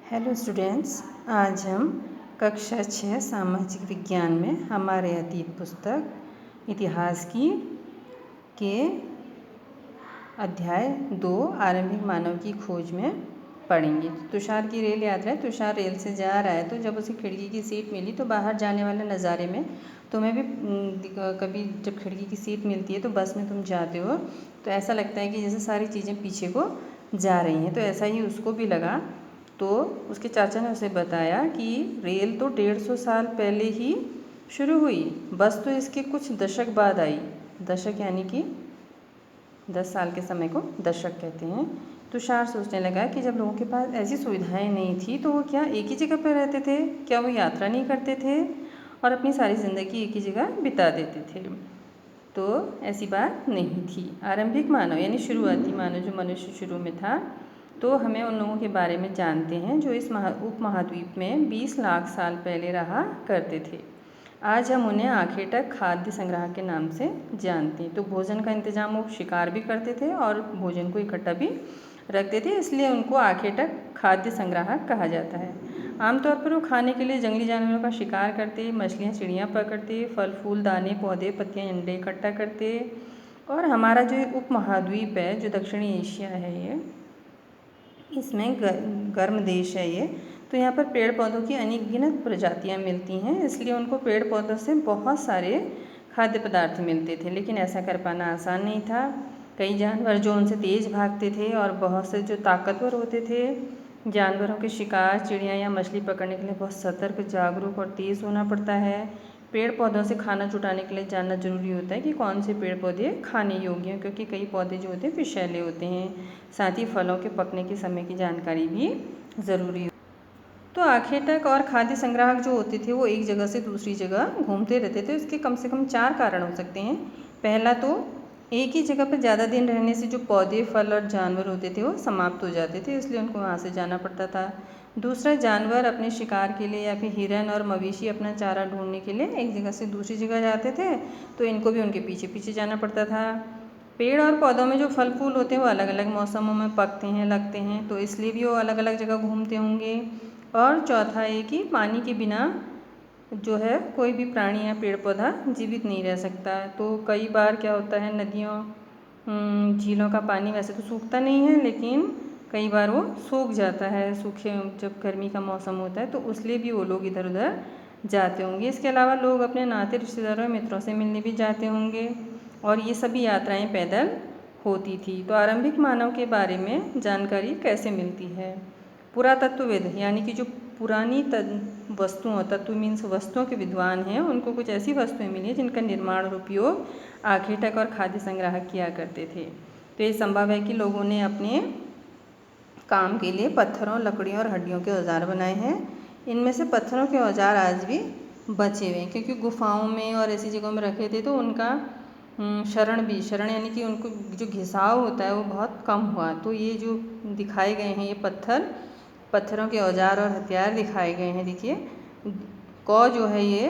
Hello students, आज हम कक्षा 6 सामाजिक विज्ञान में हमारे अतीत पुस्तक इतिहास की के अध्याय 2 आरंभिक मानव की खोज में पढ़ेंगे। तुषार की रेल यात्रा है। तुषार रेल से जा रहा है तो जब उसे खिड़की की सीट मिली तो बाहर जाने वाले नज़ारे में तुम्हें भी कभी जब खिड़की की सीट मिलती है तो बस में तुम जाते हो तो ऐसा लगता है कि जैसे सारी चीज़ें पीछे को जा रही हैं। तो ऐसा ही उसको भी लगा। तो उसके चाचा ने उसे बताया कि रेल तो 150 साल पहले ही शुरू हुई, बस तो इसके कुछ दशक बाद आई। दशक यानी कि 10 साल के समय को दशक कहते हैं। तुषार सोचने लगा कि जब लोगों के पास ऐसी सुविधाएं नहीं थी तो वो क्या एक ही जगह पर रहते थे? क्या वो यात्रा नहीं करते थे और अपनी सारी ज़िंदगी एक ही जगह बिता देते थे? तो ऐसी बात नहीं थी। आरंभिक मानव यानी शुरुआती मानव जो मनुष्य शुरू में था, तो हमें उन लोगों के बारे में जानते हैं जो इस उपमहाद्वीप में 20 लाख साल पहले रहा करते थे। आज हम उन्हें आखेटक खाद्य संग्राहक के नाम से जानते हैं। तो भोजन का इंतजाम वो शिकार भी करते थे और भोजन को इकट्ठा भी रखते थे, इसलिए उनको आखेटक खाद्य संग्राहक कहा जाता है। आमतौर पर वो खाने के लिए जंगली जानवरों का शिकार करते, मछलियाँ चिड़ियाँ पकड़ते, फल फूल दाने पौधे पत्तियाँ अंडे इकट्ठा करते। और हमारा जो उपमहाद्वीप है, जो दक्षिणी एशिया है, ये इसमें गर्म देश है ये, तो यहाँ पर पेड़ पौधों की अनगिनत प्रजातियाँ मिलती हैं, इसलिए उनको पेड़ पौधों से बहुत सारे खाद्य पदार्थ मिलते थे। लेकिन ऐसा कर पाना आसान नहीं था। कई जानवर जो उनसे तेज़ भागते थे और बहुत से जो ताकतवर होते थे। जानवरों के शिकार चिड़िया या मछली पकड़ने के लिए बहुत सतर्क, जागरूक और तेज़ होना पड़ता है। पेड़ पौधों से खाना जुटाने के लिए जानना जरूरी होता है कि कौन से पेड़ पौधे खाने योग्य हैं, क्योंकि कई पौधे जो होते हैं विषैले होते हैं। साथ ही फलों के पकने के समय की जानकारी भी ज़रूरी है। तो आखेटक और खाद्य संग्राहक जो होते थे वो एक जगह से दूसरी जगह घूमते रहते थे। इसके कम से कम 4 कारण हो सकते हैं। पहला तो एक ही जगह पर ज़्यादा दिन रहने से जो पौधे फल और जानवर होते थे वो समाप्त हो जाते थे, इसलिए उनको वहाँ से जाना पड़ता था। दूसरा, जानवर अपने शिकार के लिए या फिर हिरन और मवेशी अपना चारा ढूंढने के लिए एक जगह से दूसरी जगह जाते थे, तो इनको भी उनके पीछे पीछे जाना पड़ता था। पेड़ और पौधों में जो फल फूल होते हैं वो अलग अलग मौसमों में पकते हैं, लगते हैं, तो इसलिए भी वो अलग अलग जगह घूमते होंगे। और चौथा है कि पानी के बिना जो है कोई भी प्राणी या पेड़ पौधा जीवित नहीं रह सकता। तो कई बार क्या होता है, नदियों झीलों का पानी वैसे तो सूखता नहीं है, लेकिन कई बार वो सूख जाता है। सूखे जब गर्मी का मौसम होता है तो उसलिए भी वो लोग इधर उधर जाते होंगे। इसके अलावा लोग अपने नाते रिश्तेदारों और मित्रों से मिलने भी जाते होंगे और ये सभी यात्राएं पैदल होती थी। तो आरंभिक मानव के बारे में जानकारी कैसे मिलती है? पुरातत्वविद यानी कि जो पुरानी वस्तुओं, तत्व मीन्स वस्तुओं के विद्वान हैं, उनको कुछ ऐसी वस्तुएं मिली जिनका निर्माण और उपयोग आखेटक और खाद्य संग्राहक किया करते थे। तो ये संभव है कि लोगों ने अपने काम के लिए पत्थरों, लकड़ियों और हड्डियों के औजार बनाए हैं। इनमें से पत्थरों के औजार आज भी बचे हुए हैं, क्योंकि गुफाओं में और ऐसी जगहों में रखे थे तो उनका शरण यानी कि उनको जो घिसाव होता है वो बहुत कम हुआ। तो ये जो दिखाए गए हैं, ये पत्थरों के औजार और हथियार दिखाए गए हैं। देखिए, कौ जो है ये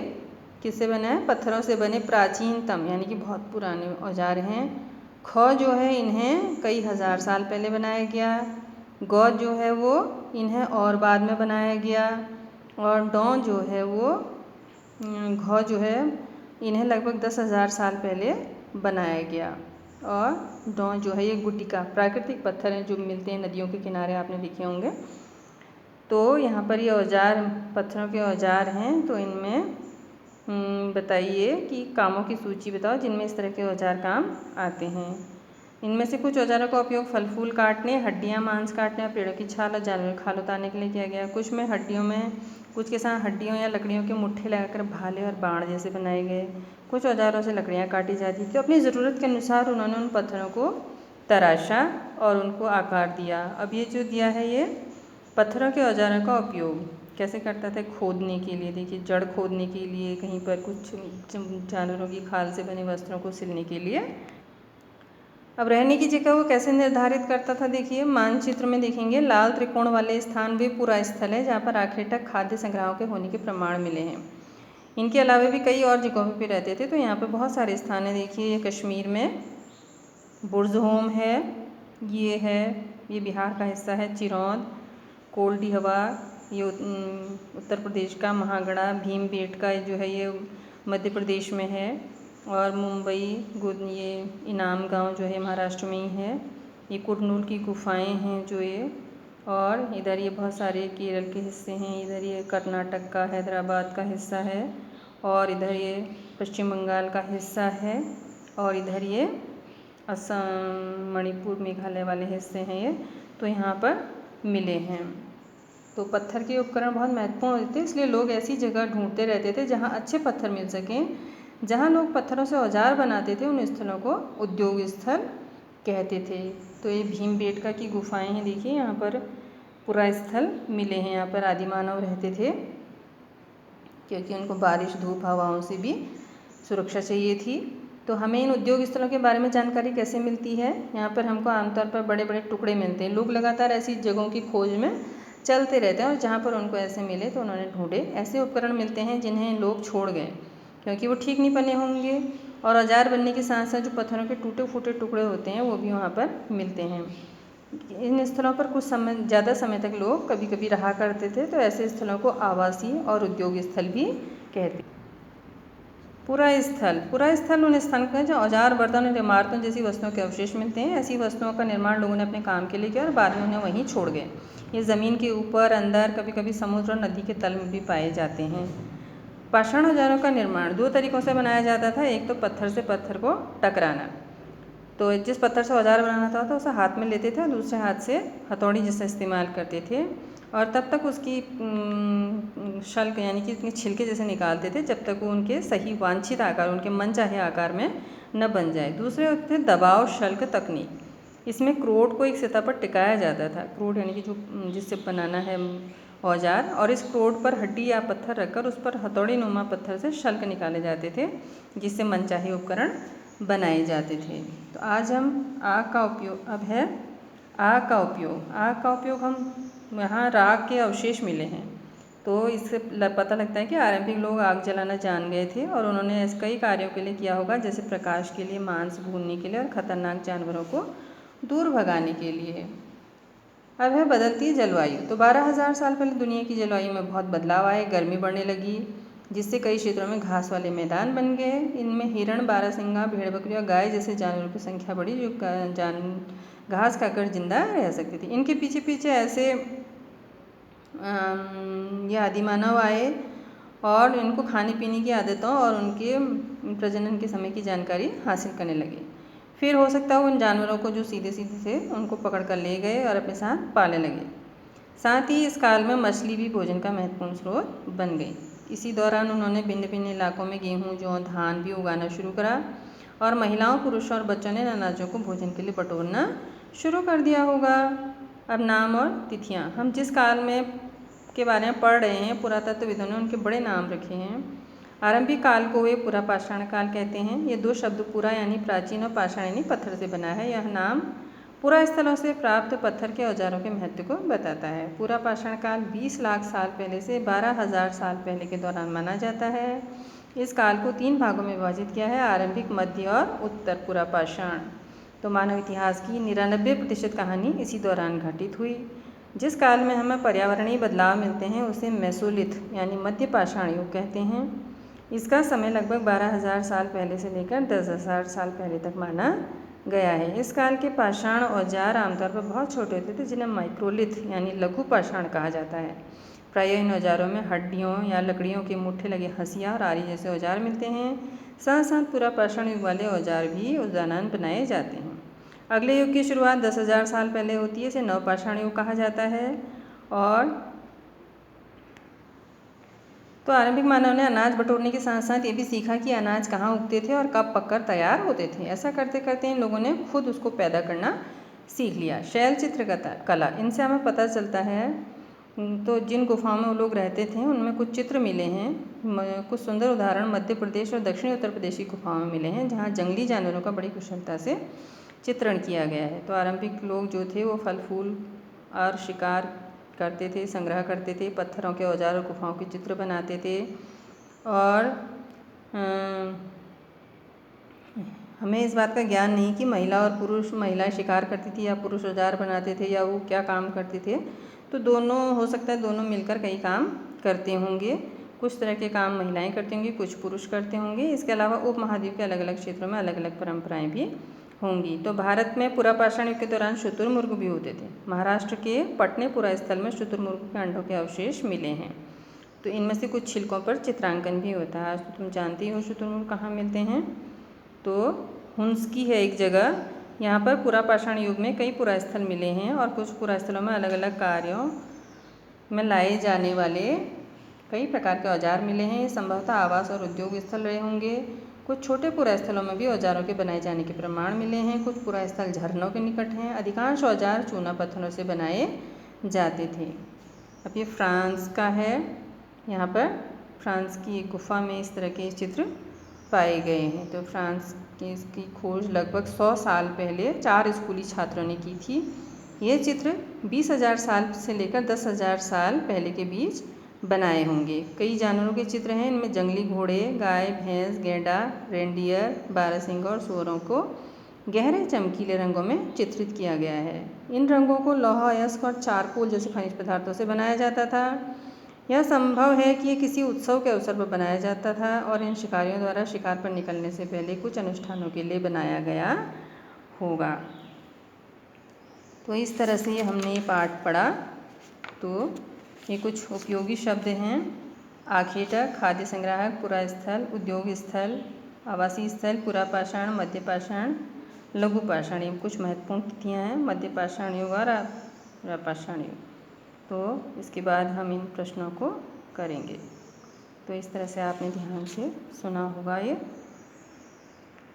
किससे बना है? पत्थरों से बने प्राचीनतम यानी कि बहुत पुराने औजार हैं। ख जो है इन्हें कई हजार साल पहले बनाया गया। गौ जो है वो इन्हें और बाद में बनाया गया। और डौ जो है वो घ जो है इन्हें लगभग 10,000 साल पहले बनाया गया। और डौ जो है ये गुटिका प्राकृतिक पत्थर हैं जो मिलते हैं नदियों के किनारे, आपने देखे होंगे। तो यहाँ पर ये औजार पत्थरों के औजार हैं। तो इनमें बताइए कि कामों की सूची बताओ जिनमें इस तरह के औजार काम आते हैं। इनमें से कुछ औजारों का उपयोग फल फूल काटने, हड्डियाँ मांस काटने और पेड़ों की छाल और जानवर खाल उतारने के लिए किया गया। कुछ के साथ हड्डियों या लकड़ियों के मुट्ठे लगाकर भाले और बाण जैसे बनाए गए। कुछ औजारों से लकड़ियाँ काटी जाती थी। तो अपनी ज़रूरत के अनुसार उन्होंने उन पत्थरों को तराशा और उनको आकार दिया। अब ये जो दिया है, ये पत्थरों के औजारों का उपयोग कैसे करता था? खोदने के लिए। देखिए, जड़ खोदने के लिए, कहीं पर कुछ जानवरों की खाल से बने वस्त्रों को सिलने के लिए। अब रहने की जगह वो कैसे निर्धारित करता था? देखिए, मानचित्र में देखेंगे लाल त्रिकोण वाले स्थान वे पूरा स्थल है जहाँ पर आखेटक खाद्य संग्रहों के होने के प्रमाण मिले हैं। इनके अलावा भी कई और जगहों पर रहते थे, तो यहाँ पर बहुत सारे स्थान हैं। देखिए, ये कश्मीर में बुर्ज़होम है, ये बिहार का हिस्सा है चिरौंद, कोल्डी हवा ये उत्तर प्रदेश का, महागढ़ा भीमबेटका जो है ये मध्य प्रदेश में है, और मुंबई ये इनाम गांव जो है महाराष्ट्र में ही है। ये कुरनूल की गुफाएं हैं जो ये, और इधर ये बहुत सारे केरल के हिस्से हैं, इधर ये कर्नाटक का हैदराबाद का हिस्सा है, और इधर ये पश्चिम बंगाल का हिस्सा है, और इधर ये असम मणिपुर मेघालय वाले हिस्से हैं ये, तो यहाँ पर मिले हैं। तो पत्थर के उपकरण बहुत महत्वपूर्ण होते थे, इसलिए लोग ऐसी जगह ढूंढते रहते थे जहाँ अच्छे पत्थर मिल सकें। जहाँ लोग पत्थरों से औजार बनाते थे उन स्थलों को उद्योग स्थल कहते थे। तो ये भीमबेटका की गुफाएं हैं, देखिए यहाँ पर पुरा स्थल मिले हैं। यहाँ पर आदि मानव रहते थे क्योंकि उनको बारिश धूप हवाओं से भी सुरक्षा चाहिए थी। तो हमें इन उद्योग स्थलों के बारे में जानकारी कैसे मिलती है? यहाँ पर हमको आमतौर पर बड़े बड़े टुकड़े मिलते हैं। लोग लगातार ऐसी जगहों की खोज में चलते रहते हैं और जहाँ पर उनको ऐसे मिले तो उन्होंने ढूंढे। ऐसे उपकरण मिलते हैं जिन्हें लोग छोड़ गए क्योंकि वो ठीक नहीं बने होंगे, और औजार बनने के साथ साथ जो पत्थरों के टूटे फूटे टुकड़े होते हैं वो भी वहाँ पर मिलते हैं। इन स्थलों पर कुछ समय ज़्यादा समय तक लोग कभी कभी रहा करते थे, तो ऐसे स्थलों को आवासीय और उद्योग स्थल भी कहते हैं। पुरा स्थल उन स्थान का जो औजार बर्तन और इमारतों जैसी वस्तुओं के अवशेष मिलते हैं। ऐसी वस्तुओं का निर्माण लोगों ने अपने काम के लिए किया और बाद में उन्हें वहीं छोड़ गए। ये ज़मीन के ऊपर, अंदर, कभी कभी समुद्र और नदी के तल में भी पाए जाते हैं। पाषाण औजारों का निर्माण 2 तरीक़ों से बनाया जाता था। एक तो पत्थर से पत्थर को टकराना, तो जिस पत्थर से औजार बनाना था तो उसे हाथ में लेते थे और दूसरे हाथ से हथौड़ी जैसा इस्तेमाल करते थे, और तब तक उसकी शल्क यानी कि उसके छिलके जैसे निकालते थे जब तक वो उनके सही वांछित आकार, उनके मनचाहे आकार में न बन जाए। दूसरे होते थे दबाव शल्क तकनीक। इसमें क्रोड को एक सतह पर टिकाया जाता था। क्रोड यानी कि जो जिससे बनाना है औजार, और इस क्रोड पर हड्डी या पत्थर रखकर उस पर हथौड़ी नुमा पत्थर से शल्क निकाले जाते थे जिससे मनचाहे उपकरण बनाए जाते थे। तो आज हम आग का उपयोग, अब है आग का उपयोग। आग का उपयोग हम यहाँ राख के अवशेष मिले हैं, तो इससे पता लगता है कि आरंभिक लोग आग जलाना जान गए थे और उन्होंने ऐसे कई कार्यों के लिए किया होगा, जैसे प्रकाश के लिए, मांस भूनने के लिए और ख़तरनाक जानवरों को दूर भगाने के लिए। अब है बदलती जलवायु। तो 12,000 साल पहले दुनिया की जलवायु में बहुत बदलाव आए। गर्मी बढ़ने लगी जिससे कई क्षेत्रों में घास वाले मैदान बन गए। इनमें हिरण, बारहसिंगा, भेड़ बकरी और गाय जैसे जानवरों की संख्या बढ़ी जो घास खाकर जिंदा रह सकती थी। इनके पीछे पीछे ऐसे ये आदिमानव आए और इनको खाने पीने की आदतों और उनके प्रजनन के समय की जानकारी हासिल करने लगे। फिर हो सकता है उन जानवरों को जो सीधे सीधे थे उनको पकड़ कर ले गए और अपने साथ पालने लगे। साथ ही इस काल में मछली भी भोजन का महत्वपूर्ण स्रोत बन गई। इसी दौरान उन्होंने भिन्न भिन्न इलाकों में गेहूँ, जौ, धान भी उगाना शुरू करा, और महिलाओं, पुरुषों और बच्चों ने अनाजों को भोजन के लिए बटोरना शुरू कर दिया होगा। अब नाम और तिथियाँ। हम जिस काल में के बारे में पढ़ रहे हैं, पुरातत्वविदों ने उनके बड़े नाम रखे हैं। आरंभिक काल को वे पुरा पाषाण काल कहते हैं। ये 2 शब्द पुरा यानी प्राचीन और पाषाण यानी पत्थर से बना है। यह नाम पुरा स्थलों से प्राप्त पत्थर के औजारों के महत्व को बताता है। पुरा पाषाण काल 20 लाख साल पहले से 12,000 साल पहले के दौरान माना जाता है। इस काल को 3 भागों में विभाजित किया है, आरंभिक, मध्य और उत्तर पुरा पाषाण। तो मानव इतिहास की 99% कहानी इसी दौरान घटित हुई। जिस काल में हमें पर्यावरणीय बदलाव मिलते हैं उसे मेसोलिथ यानी मध्य पाषाण युग कहते हैं। इसका समय लगभग 12,000 साल पहले से लेकर 10,000 साल पहले तक माना गया है। इस काल के पाषाण औजार आमतौर पर बहुत छोटे होते थे जिन्हें माइक्रोलिथ यानी लघु पाषाण कहा जाता है। प्रायः इन औजारों में हड्डियों या लकड़ियों के मुट्ठे लगे हंसिया और आरी जैसे औजार मिलते हैं। साथ साथ पुरा पाषाण युग वाले औजार भी उस दौरान बनाए जाते हैं। अगले युग की शुरुआत 10,000 साल पहले होती है, इसे नवपाषाण युग कहा जाता है। और तो आरंभिक मानव ने अनाज बटोरने के साथ साथ ये भी सीखा कि अनाज कहाँ उगते थे और कब पककर तैयार होते थे। ऐसा करते करते इन लोगों ने खुद उसको पैदा करना सीख लिया। शैल चित्रकला कला, इनसे हमें पता चलता है। तो जिन गुफाओं में वो लोग रहते थे उनमें कुछ चित्र मिले हैं। कुछ सुंदर उदाहरण मध्य प्रदेश और दक्षिणी उत्तर प्रदेश की गुफाओं में मिले हैं जहाँ जंगली जानवरों का बड़ी कुशलता से चित्रण किया गया है। तो आरंभिक लोग जो थे वो फल फूल और शिकार करते थे, संग्रह करते थे, पत्थरों के औजार और गुफाओं के चित्र बनाते थे। और हमें इस बात का ज्ञान नहीं कि महिला और पुरुष, महिलाएं शिकार करती थी या पुरुष औजार बनाते थे या वो क्या काम करते थे। तो दोनों हो सकता है दोनों मिलकर कई काम करते होंगे। कुछ तरह के काम महिलाएं करती होंगी, कुछ पुरुष करते होंगे। इसके अलावा उपमहाद्वीप के अलग अलग क्षेत्रों में अलग अलग परंपराएं भी होंगी। तो भारत में पुरापाषाण युग के दौरान शुतुरमुर्ग भी होते थे। महाराष्ट्र के पटनेपुरा स्थल में शुतुरमुर्ग के अंडों के अवशेष मिले हैं। तो इनमें से कुछ छिलकों पर चित्रांकन भी होता है। आज तो तुम जानते ही हो शुतुरमुर्ग कहाँ मिलते हैं। तो हुंसकी है एक जगह, यहाँ पर पुरापाषाण युग में कई पुरास्थल मिले हैं और कुछ पुरास्थलों में अलग अलग कार्यों में लाए जाने वाले कई प्रकार के औजार मिले हैं। ये संभवतः आवास और उद्योग स्थल रहे होंगे। कुछ छोटे पुरास्थलों में भी औजारों के बनाए जाने के प्रमाण मिले हैं। कुछ पुरास्थल झरनों के निकट हैं। अधिकांश औजार चूना पत्थरों से बनाए जाते थे। अब ये फ्रांस का है। यहाँ पर फ्रांस की एक गुफा में इस तरह के चित्र पाए गए हैं। तो फ्रांस की इसकी खोज लगभग 100 साल पहले 4 स्कूली छात्रों ने की थी। ये चित्र 20,000 साल से लेकर 10,000 साल पहले के बीच बनाए होंगे। कई जानवरों के चित्र हैं। इनमें जंगली घोड़े, गाय, भैंस, गैंडा, रेंडियर, बारहसिंगा और सूअरों को गहरे चमकीले रंगों में चित्रित किया गया है। इन रंगों को लौह अयस्क और चारकोल जैसे खनिज पदार्थों से बनाया जाता था। यह संभव है कि ये किसी उत्सव के अवसर पर बनाया जाता था और इन शिकारियों द्वारा शिकार पर निकलने से पहले कुछ अनुष्ठानों के लिए बनाया गया होगा। तो इस तरह से हमने ये पाठ पढ़ा। तो ये कुछ उपयोगी शब्द हैं। आखेटक, खाद्य संग्राहक, पुरास्थल, उद्योग स्थल, आवासीय स्थल, पुरापाषाण, मध्यपाषाण, लघुपाषाण, ये कुछ महत्वपूर्ण तिथियाँ हैं। मध्यपाषाण युग और पुरापाषाण युग। तो इसके बाद हम इन प्रश्नों को करेंगे। तो इस तरह से आपने ध्यान से सुना होगा ये।